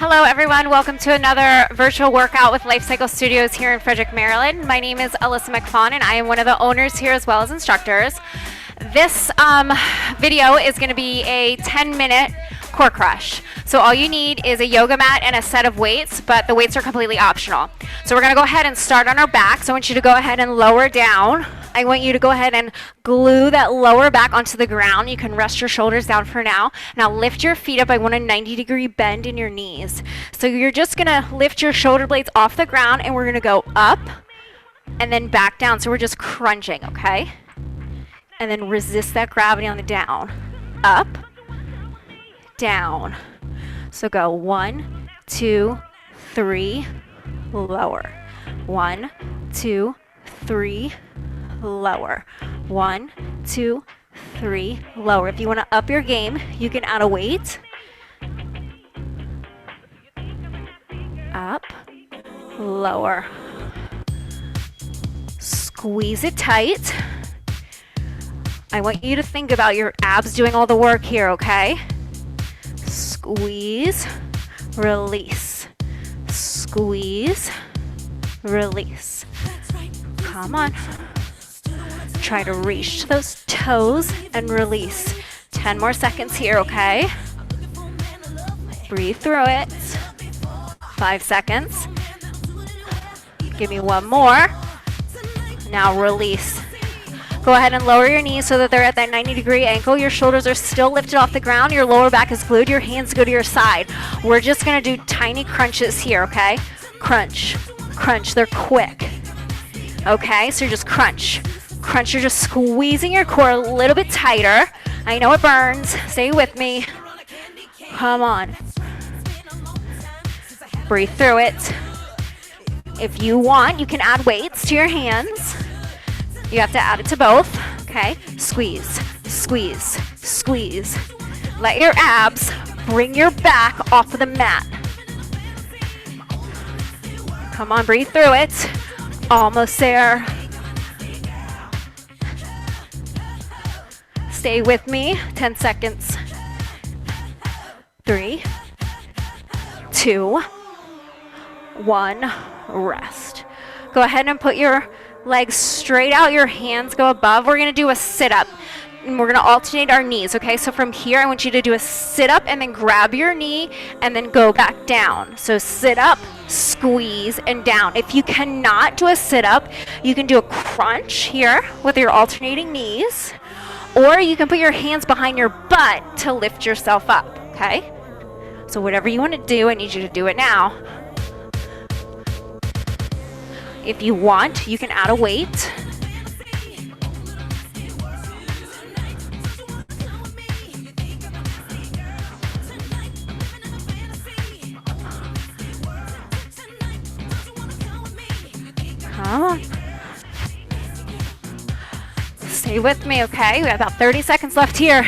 Hello everyone, welcome to another virtual workout with LifeCYCLE Studios here in Frederick, Maryland. My name is Alyssa McFawn and I am one of the owners here as well as instructors. This video is going to be a 10-minute core crush. So all you need is a yoga mat and a set of weights, but the weights are completely optional. So we're going to go ahead and start on our backs. I want you to go ahead and lower down. I want you to go ahead and glue that lower back onto the ground. You can rest your shoulders down for now. Now lift your feet up. I want a 90-degree bend in your knees. So you're just going to lift your shoulder blades off the ground and we're going to go up and then back down. So we're just crunching, okay? And then resist that gravity on the down. Up, down. So go 1, 2, 3, lower. 1, 2, 3, lower. 1, 2, 3, lower. If you want to up your game, you can add a weight. Up, lower. Squeeze it tight. I want you to think about your abs doing all the work here, okay? Squeeze, release. Squeeze, release. Come on. Try to reach those toes and release. 10 more seconds here, okay? Breathe through it. 5 seconds. Give me one more. Now release. Go ahead and lower your knees so that they're at that 90-degree angle. Your shoulders are still lifted off the ground. Your lower back is glued. Your hands go to your side. We're just going to do tiny crunches here, okay? Crunch, crunch. They're quick. Okay, so you're just crunch. Crunch, you're just squeezing your core a little bit tighter. I know it burns. Stay with me. Come on. Breathe through it. If you want, you can add weights to your hands. You have to add it to both, okay? Squeeze, squeeze, squeeze. Let your abs bring your back off of the mat. Come on, breathe through it. Almost there. Stay with me, 10 seconds. 3, 2, 1, rest. Go ahead and put your legs straight out, your hands go above. We're going to do a sit-up, and we're going to alternate our knees, okay? So from here, I want you to do a sit-up and then grab your knee and then go back down. So sit up, squeeze, and down. If you cannot do a sit-up, you can do a crunch here with your alternating knees, or you can put your hands behind your butt to lift yourself up, okay? So whatever you want to do, I need you to do it now. If you want, you can add a weight. Come on. Stay with me, okay? We have about 30 seconds left here.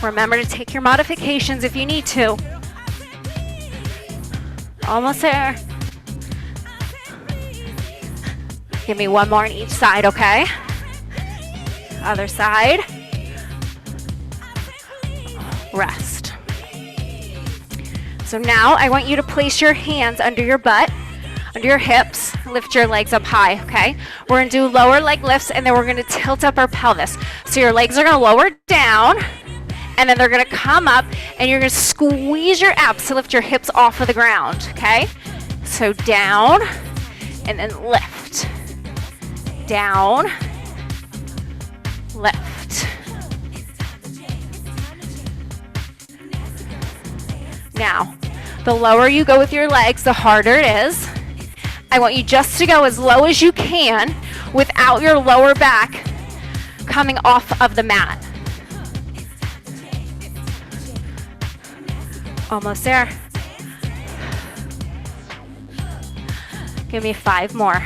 Remember to take your modifications if you need to. Almost there. Give me one more on each side, okay? Other side. Rest. So now I want you to place your hands under your butt, under your hips. Lift your legs up high, okay? We're going to do lower leg lifts, and then we're going to tilt up our pelvis. So your legs are going to lower down, and then they're going to come up, and you're going to squeeze your abs to lift your hips off of the ground, okay? So down, and then lift. Down, lift. Now, the lower you go with your legs, the harder it is. I want you just to go as low as you can without your lower back coming off of the mat. Almost there. Give me 5 more.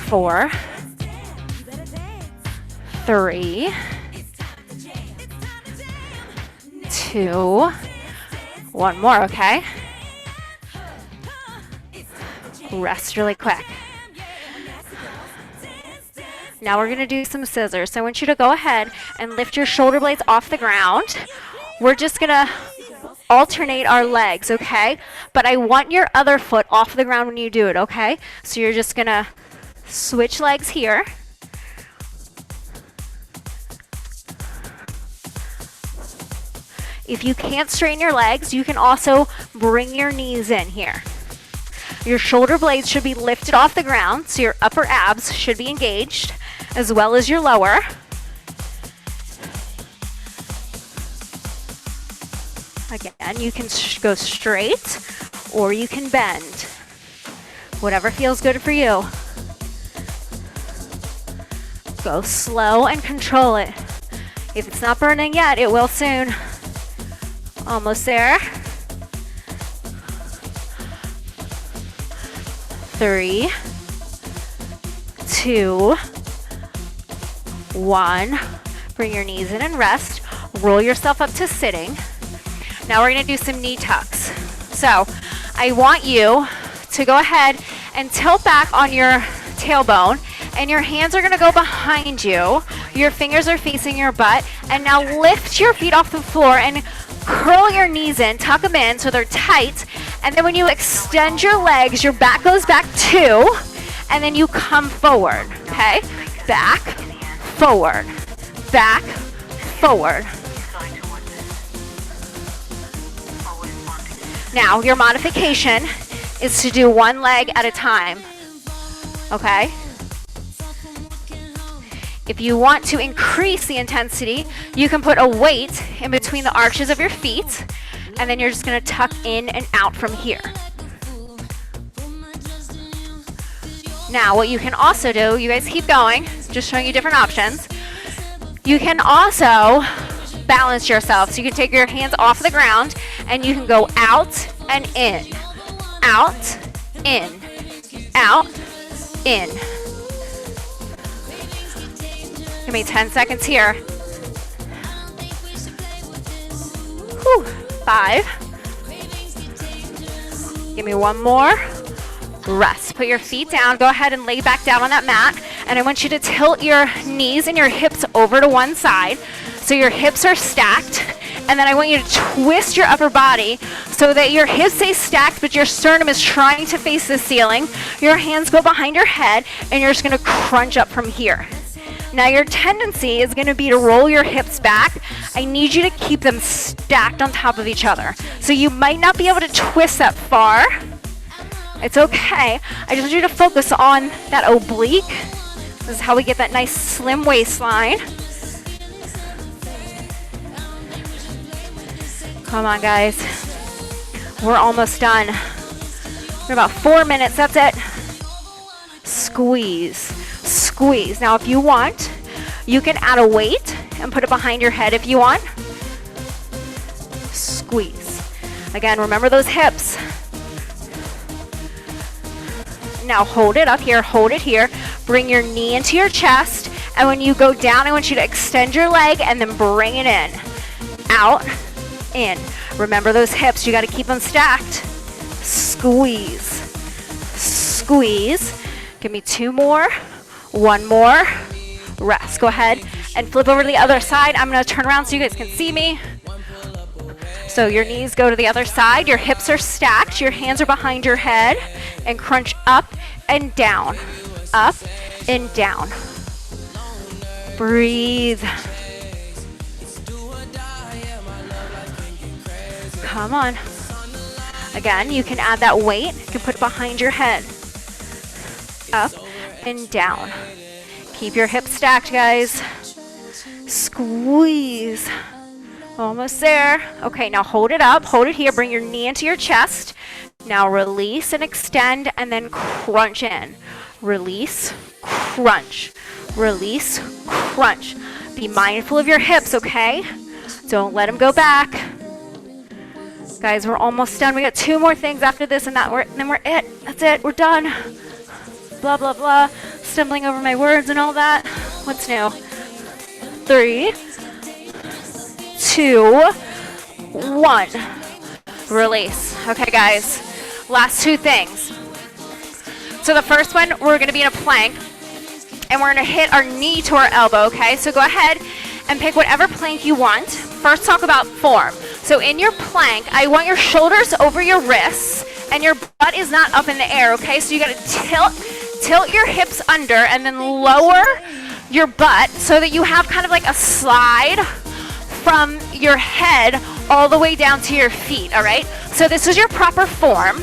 4, 3, 2, 1 more, okay? Rest really quick. Now we're gonna do some scissors. So I want you to go ahead and lift your shoulder blades off the ground. We're just gonna alternate our legs, okay? But I want your other foot off the ground when you do it, okay? So you're just gonna switch legs here. If you can't straighten your legs, you can also bring your knees in here. Your shoulder blades should be lifted off the ground, so your upper abs should be engaged, as well as your lower. Again, you can go straight or you can bend. Whatever feels good for you. Go slow and control it. If it's not burning yet, it will soon. Almost there. 3, 2, 1. Bring your knees in and rest. Roll yourself up to sitting. Now we're gonna do some knee tucks. So I want you to go ahead and tilt back on your tailbone, and your hands are gonna go behind you. Your fingers are facing your butt, and now lift your feet off the floor and curl your knees in, tuck them in so they're tight, and then when you extend your legs, your back goes back too, and then you come forward, okay? Back, forward, back, forward. Now, your modification is to do one leg at a time, okay? If you want to increase the intensity, you can put a weight in between the arches of your feet, and then you're just gonna tuck in and out from here. Now, what you can also do, you guys keep going, just showing you different options. You can also balance yourself. So you can take your hands off the ground and you can go out and in, out, in, out, in. Give me 10 seconds here. Whew. 5. Give me one more. Rest. Put your feet down. Go ahead and lay back down on that mat. And I want you to tilt your knees and your hips over to one side so your hips are stacked. And then I want you to twist your upper body so that your hips stay stacked, but your sternum is trying to face the ceiling. Your hands go behind your head, and you're just going to crunch up from here. Now your tendency is going to be to roll your hips back. I need you to keep them stacked on top of each other. So you might not be able to twist that far. It's okay. I just want you to focus on that oblique. This is how we get that nice slim waistline. Come on, guys. We're almost done. We're about 4 minutes. That's it. Squeeze. Squeeze. Now, if you want, you can add a weight and put it behind your head if you want. Squeeze. Again, remember those hips. Now hold it up here, hold it here. Bring your knee into your chest. And when you go down, I want you to extend your leg and then bring it in. Out, in. Remember those hips, you gotta keep them stacked. Squeeze. Squeeze. Give me 2 more. 1 more. Rest. Go ahead and flip over to the other side. I'm gonna turn around so you guys can see me. So your knees go to the other side, your hips are stacked, your hands are behind your head, and crunch up and down, up and down. Breathe. Come on. Again, you can add that weight, you can put it behind your head. Up and down. Keep your hips stacked, guys. Squeeze. Almost there. Okay, now hold it up, hold it here, bring your knee into your chest. Now release and extend and then crunch in. Release, crunch. Release, crunch. Be mindful of your hips, okay? Don't let them go back. Guys, we're almost done. We got 2 more things after this and then we're it. That's it, we're done. Blah, blah, blah. Stumbling over my words and all that. What's new? 3, 2, 1. Release. Okay, guys. Last 2 things. So the first one, we're going to be in a plank. and we're gonna hit our knee to our elbow, okay? So go ahead and pick whatever plank you want. First, talk about form. So in your plank, I want your shoulders over your wrists, and your butt is not up in the air, okay? So you gotta tilt your hips under, and then lower your butt so that you have kind of like a slide from your head all the way down to your feet, all right? So this is your proper form.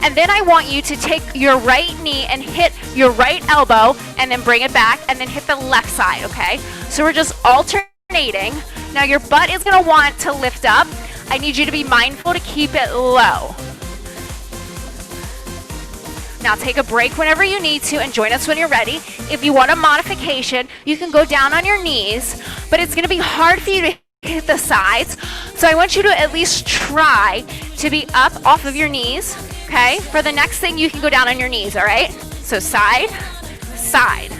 And then I want you to take your right knee and hit your right elbow and then bring it back and then hit the left side, okay? So we're just alternating. Now your butt is gonna want to lift up. I need you to be mindful to keep it low. Now take a break whenever you need to and join us when you're ready. If you want a modification, you can go down on your knees, but it's gonna be hard for you to hit the sides. So I want you to at least try to be up off of your knees. Okay, for the next thing, you can go down on your knees, all right? So side, side,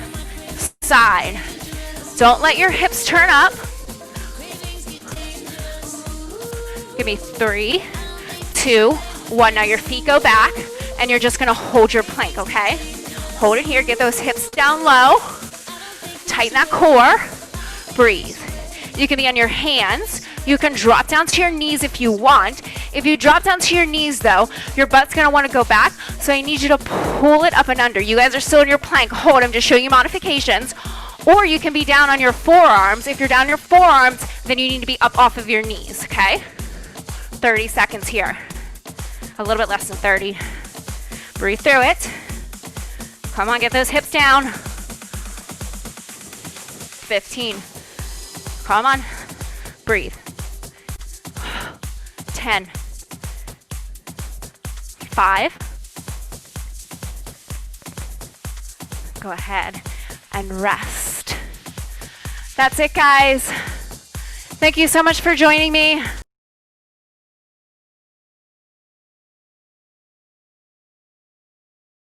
side. Don't let your hips turn up. Give me 3, 2, 1. Now your feet go back, and you're just gonna hold your plank, okay? Hold it here, get those hips down low. Tighten that core, breathe. You can be on your hands. You can drop down to your knees if you want. If you drop down to your knees though, your butt's gonna wanna go back, so I need you to pull it up and under. You guys are still in your plank. Hold, I'm just showing you modifications. Or you can be down on your forearms. If you're down on your forearms, then you need to be up off of your knees, okay? 30 seconds here. A little bit less than 30. Breathe through it. Come on, get those hips down. 15. Come on, breathe. 10, 5, go ahead and rest. That's it, guys. Thank you so much for joining me.